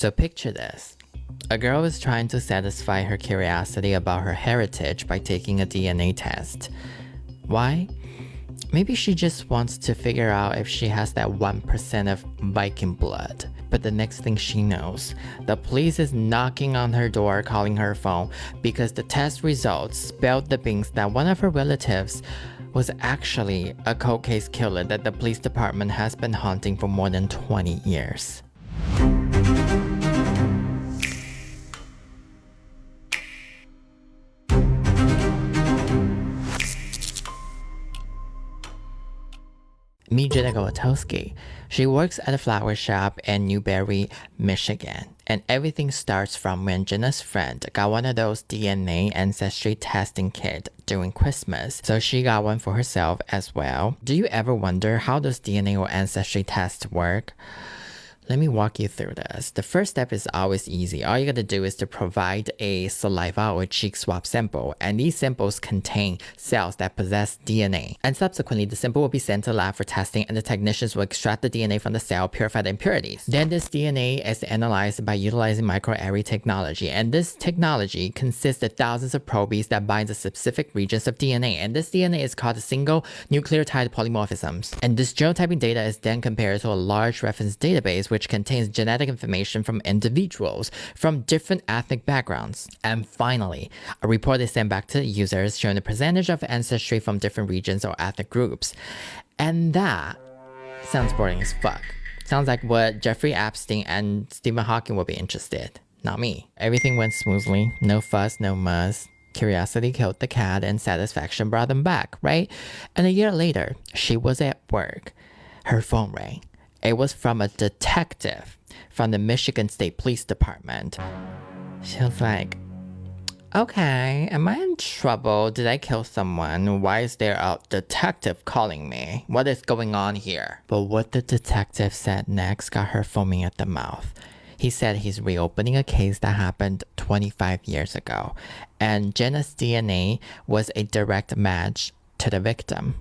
So picture this. A girl is trying to satisfy her curiosity about her heritage by taking a DNA test. Why? Maybe she just wants to figure out if she has that 1% of Viking blood. But the next thing she knows, the police is knocking on her door calling her phone because the test results spilled the beans that one of her relatives was actually a cold case killer that the police department has been hunting for more than 20 years. Meet Jenna Gawatowski. She works at a flower shop in Newberry, Michigan. And everything starts from when Jenna's friend got one of those DNA ancestry testing kits during Christmas. So she got one for herself as well. Do you ever wonder how does DNA or ancestry tests work? Let me walk you through this. The first step is always easy. All you gotta do is to provide a saliva or cheek swab sample, and these samples contain cells that possess DNA. And subsequently, the sample will be sent to a lab for testing, and the technicians will extract the DNA from the cell, purify the impurities. Then this DNA is analyzed by utilizing microarray technology, and this technology consists of thousands of probes that bind to specific regions of DNA, and this DNA is called a single nucleotide polymorphisms. And this genotyping data is then compared to a large reference database which contains genetic information from individuals from different ethnic backgrounds. And finally, a report is sent back to users showing the percentage of ancestry from different regions or ethnic groups. And that sounds boring as fuck. Sounds like what Jeffrey Epstein and Stephen Hawking would be interested. Not me. Everything went smoothly. No fuss, no muss. Curiosity killed the cat and satisfaction brought them back, right? And a year later, she was at work. Her phone rang. It was from a detective from the Michigan State Police Department. She was like, okay, am I in trouble? Did I kill someone? Why is there a detective calling me? What is going on here? But what the detective said next got her foaming at the mouth. He said he's reopening a case that happened 25 years ago, and Jenna's DNA was a direct match to the victim.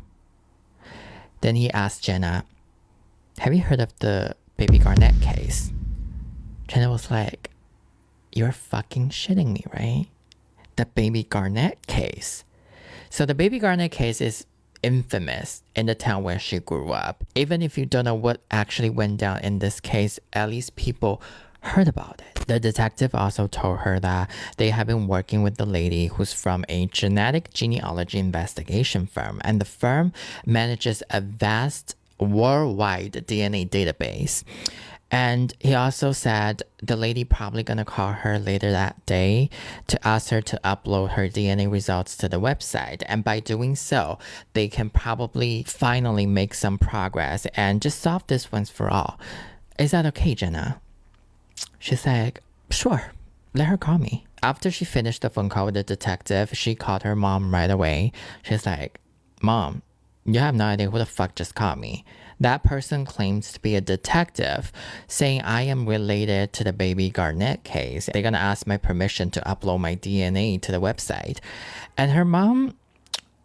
Then he asked Jenna, have you heard of the Baby Garnett case? Jenna was like, you're fucking shitting me, right? The Baby Garnett case. So the Baby Garnett case is infamous in the town where she grew up. Even if you don't know what actually went down in this case, at least people heard about it. The detective also told her that they have been working with the lady who's from a genetic genealogy investigation firm, and the firm manages a vast worldwide DNA database. And he also said the lady probably gonna call her later that day to ask her to upload her DNA results to the website. And by doing so, they can probably finally make some progress and just solve this once for all. Is that okay, Jenna? She's like, sure, let her call me. After she finished the phone call with the detective, she called her mom right away. She's like, Mom, you have no idea who the fuck just called me. That person claims to be a detective, saying I am related to the Baby Garnett case. They're gonna ask my permission to upload my DNA to the website. And her mom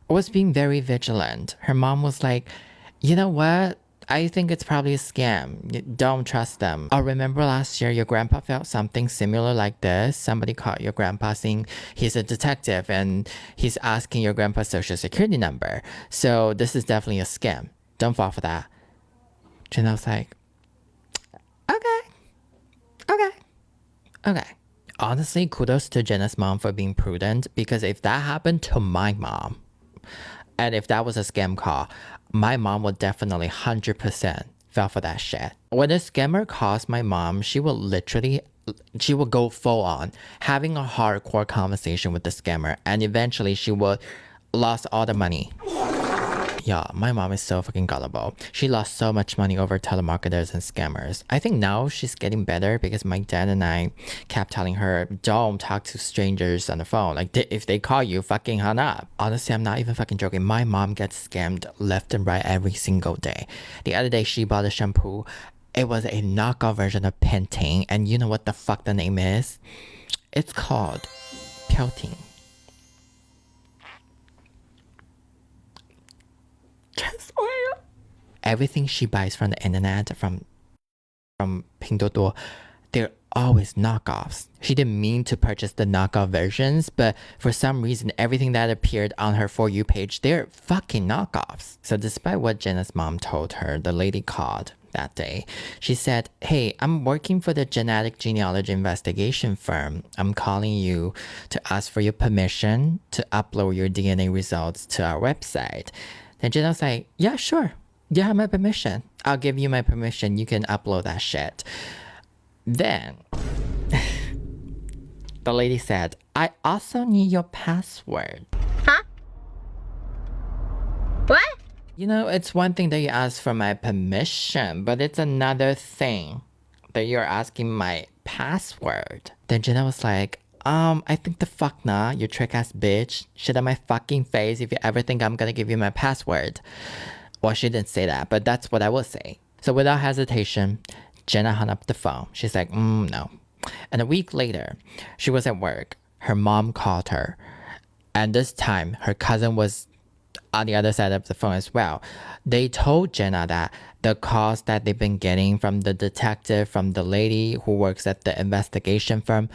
was being very vigilant. Her mom was like, you know what? I think it's probably a scam. Don't trust them. Oh, remember last year your grandpa felt something similar like this? Somebody called your grandpa saying he's a detective and he's asking your grandpa's social security number. So this is definitely a scam. Don't fall for that. Jenna was like, okay. Honestly, kudos to Jenna's mom for being prudent, because if that happened to my mom, and if that was a scam call, my mom would definitely 100% fell for that shit. When a scammer calls my mom, she will go full on having a hardcore conversation with the scammer, and eventually she will lose all the money. Yeah, my mom is so fucking gullible. She lost so much money over telemarketers and scammers. I think now she's getting better because my dad and I kept telling her, don't talk to strangers on the phone. Like, if they call you, fucking hang up. Honestly, I'm not even fucking joking. My mom gets scammed left and right every single day. The other day, she bought a shampoo. It was a knockoff version of Pantene. And you know what the fuck the name is? It's called Pantene. Everything she buys from the internet, from Pinduoduo, they're always knockoffs. She didn't mean to purchase the knockoff versions, but for some reason, everything that appeared on her For You page, they're fucking knockoffs. So despite what Jenna's mom told her, the lady called that day. She said, "Hey, I'm working for the genetic genealogy investigation firm. I'm calling you to ask for your permission to upload your DNA results to our website." Then Jenna was like, "Yeah, sure. You have my permission. I'll give you my permission. You can upload that shit." Then the lady said, "I also need your password." Huh? What? You know, it's one thing that you ask for my permission, but it's another thing that you're asking my password. Then Jenna was like, I think the fuck nah, you trick ass bitch. Shit on my fucking face if you ever think I'm gonna give you my password." Well, she didn't say that, but that's what I will say. So without hesitation, Jenna hung up the phone. She's like, no. And a week later, she was at work. Her mom called her. And this time, her cousin was on the other side of the phone as well. They told Jenna that the calls that they've been getting from the detective, from the lady who works at the investigation firm,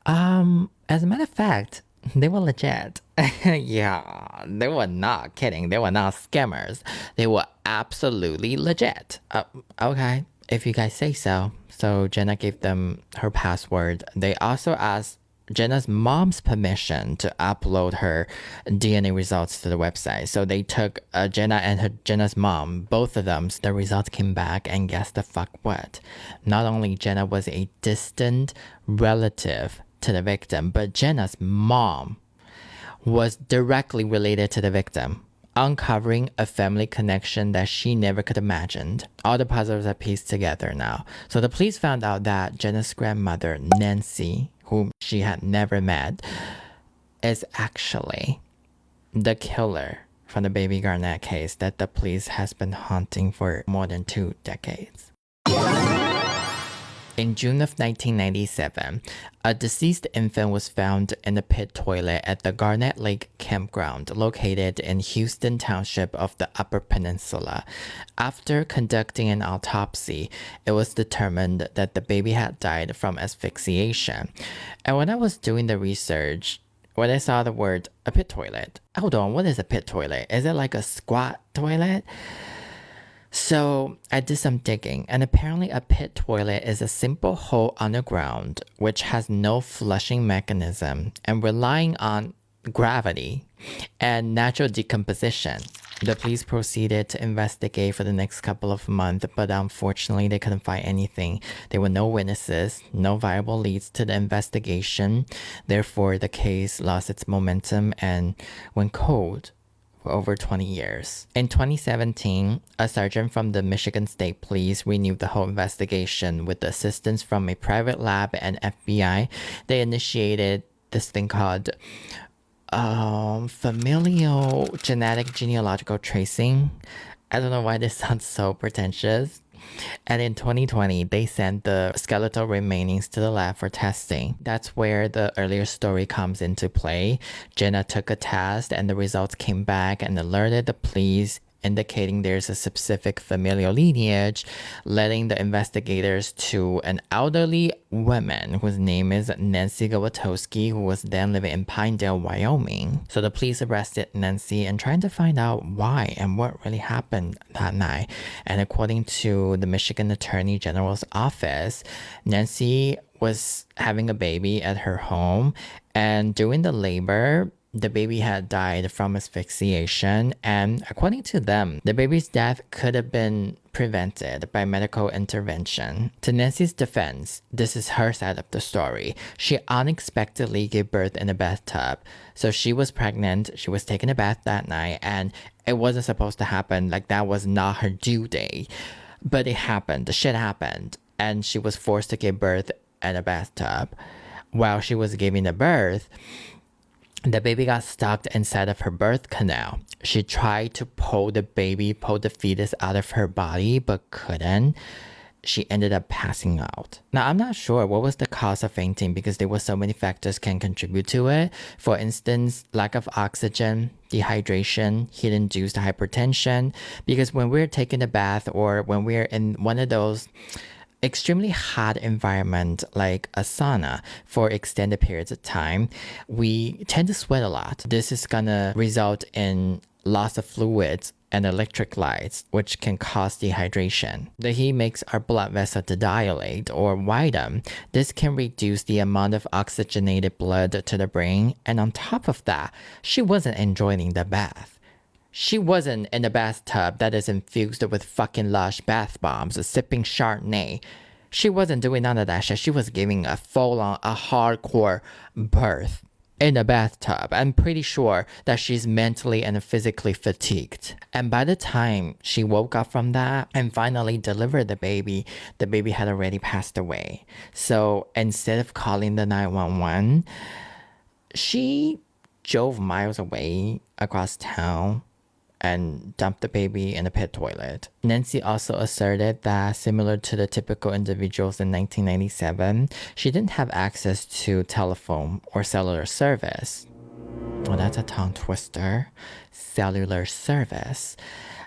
as a matter of fact, they were legit. Yeah, they were not kidding. They were not scammers. They were absolutely legit. Okay, if you guys say so. So Jenna gave them her password. They also asked Jenna's mom's permission to upload her DNA results to the website. So they took Jenna and Jenna's mom, both of them. The results came back, and guess the fuck what? Not only Jenna was a distant relative to the victim, but Jenna's mom was directly related to the victim, uncovering a family connection that she never could have imagined. All the puzzles are pieced together now. So the police found out that Jenna's grandmother, Nancy, whom she had never met, is actually the killer from the Baby Garnett case that the police has been hunting for more than 2 decades. In June of 1997, a deceased infant was found in a pit toilet at the Garnett Lake campground located in Houston Township of the Upper Peninsula. After conducting an autopsy, it was determined that the baby had died from asphyxiation. And when I was doing the research, when I saw the word a pit toilet, hold on, what is a pit toilet? Is it like a squat toilet? So I did some digging, and apparently a pit toilet is a simple hole underground which has no flushing mechanism and relying on gravity and natural decomposition. The police proceeded to investigate for the next couple of months, but unfortunately they couldn't find anything. There were no witnesses, no viable leads to the investigation. Therefore, the case lost its momentum and went cold for over 20 years. In 2017, a sergeant from the Michigan State Police renewed the whole investigation with the assistance from a private lab and FBI. They initiated this thing called familial genetic genealogical tracing. I don't know why this sounds so pretentious. And in 2020, they sent the skeletal remainings to the lab for testing. That's where the earlier story comes into play. Jenna took a test and the results came back and alerted the police, indicating there's a specific familial lineage, leading the investigators to an elderly woman whose name is Nancy Gawatowski, who was then living in Pinedale, Wyoming. So the police arrested Nancy and trying to find out why and what really happened that night. And according to the Michigan Attorney General's office, Nancy was having a baby at her home, and during the labor, the baby had died from asphyxiation, and according to them, the baby's death could have been prevented by medical intervention. To Nancy's defense, this is her side of the story. She unexpectedly gave birth in a bathtub. So she was pregnant, she was taking a bath that night, and it wasn't supposed to happen. Like, that was not her due date. But it happened, the shit happened, and she was forced to give birth in a bathtub. While she was giving the birth, the baby got stuck inside of her birth canal. She tried to pull the fetus out of her body, but couldn't. She ended up passing out. Now, I'm not sure what was the cause of fainting because there were so many factors can contribute to it. For instance, lack of oxygen, dehydration, heat-induced hypertension. Because when we're taking a bath or when we're in one of those extremely hot environment like a sauna for extended periods of time, we tend to sweat a lot. This is gonna result in loss of fluids and electrolytes, which can cause dehydration. The heat makes our blood vessel to dilate or widen. This can reduce the amount of oxygenated blood to the brain. And on top of that, she wasn't enjoying the bath. She wasn't in a bathtub that is infused with fucking Lush bath bombs, sipping Chardonnay. She wasn't doing none of that shit. She was giving a full-on, a hardcore birth in a bathtub. I'm pretty sure that she's mentally and physically fatigued. And by the time she woke up from that and finally delivered the baby had already passed away. So instead of calling the 911, she drove miles away across town and dumped the baby in a pit toilet. Nancy also asserted that, similar to the typical individuals in 1997, she didn't have access to telephone or cellular service. Well, that's a tongue twister. Cellular service,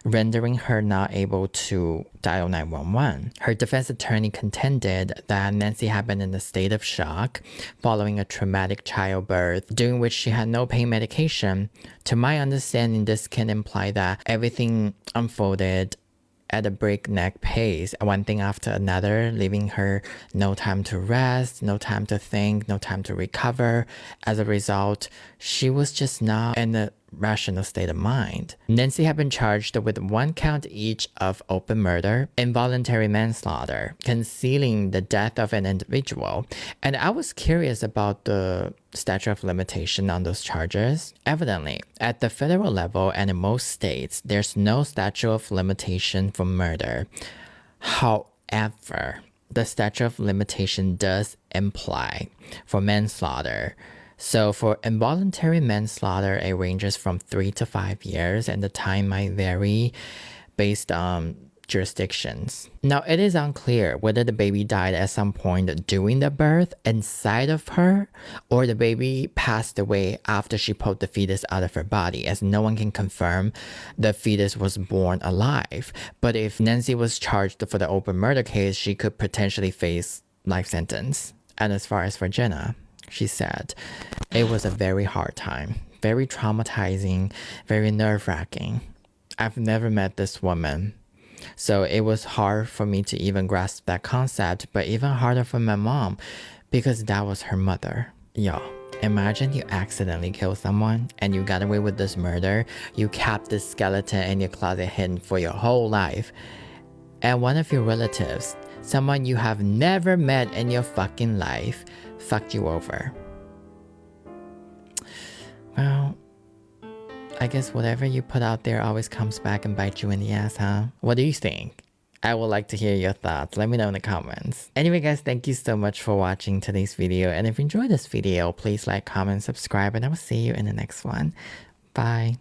rendering her not able to dial 911. Her defense attorney contended that Nancy had been in a state of shock following a traumatic childbirth, during which she had no pain medication. To my understanding, this can imply that everything unfolded at a breakneck pace, one thing after another, leaving her no time to rest, no time to think, no time to recover. As a result, she was just not in a rational state of mind. Nancy had been charged with 1 count each of open murder, involuntary manslaughter, concealing the death of an individual. And I was curious about the statute of limitation on those charges. Evidently, at the federal level and in most states, there's no statute of limitation for murder. However, the statute of limitation does imply for manslaughter. So for involuntary manslaughter, it ranges from 3 to 5 years, and the time might vary based on jurisdictions. Now, it is unclear whether the baby died at some point during the birth inside of her, or the baby passed away after she pulled the fetus out of her body, as no one can confirm the fetus was born alive. But if Nancy was charged for the open murder case, she could potentially face life sentence. And as far as for Jenna, she said, it was a very hard time, very traumatizing, very nerve-wracking. I've never met this woman, so it was hard for me to even grasp that concept, but even harder for my mom, because that was her mother. Yo, imagine you accidentally kill someone and you got away with this murder. You kept this skeleton in your closet hidden for your whole life. And one of your relatives, someone you have never met in your fucking life, fucked you over. Well, I guess whatever you put out there always comes back and bites you in the ass, huh? What do you think? I would like to hear your thoughts. Let me know in the comments. Anyway, guys, thank you so much for watching today's video. And if you enjoyed this video, please like, comment, subscribe, and I will see you in the next one. Bye.